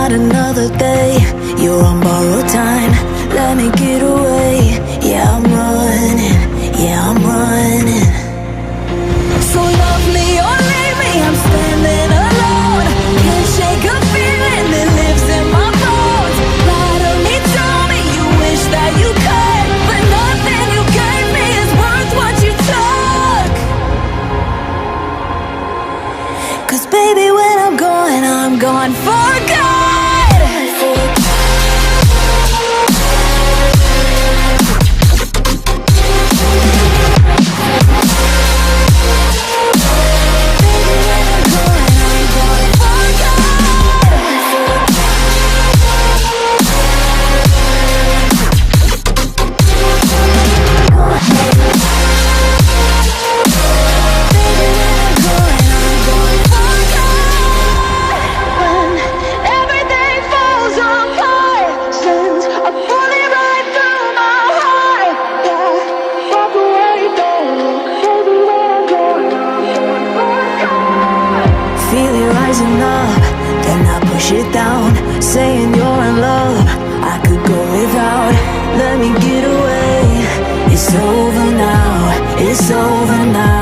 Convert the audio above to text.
not another day. You're on borrowed time, let me get away. Yeah, I'm running, yeah, I'm running. So love me or leave me, I'm standing alone. Can't shake a feeling that lives in my bones. Lie to me, tell me you wish that you could, but nothing you gave me is worth what you took. 'Cause baby, when I'm gone for good. Up, then I push it down, saying you're in love. I could go without, let me get away. It's over now, it's over now.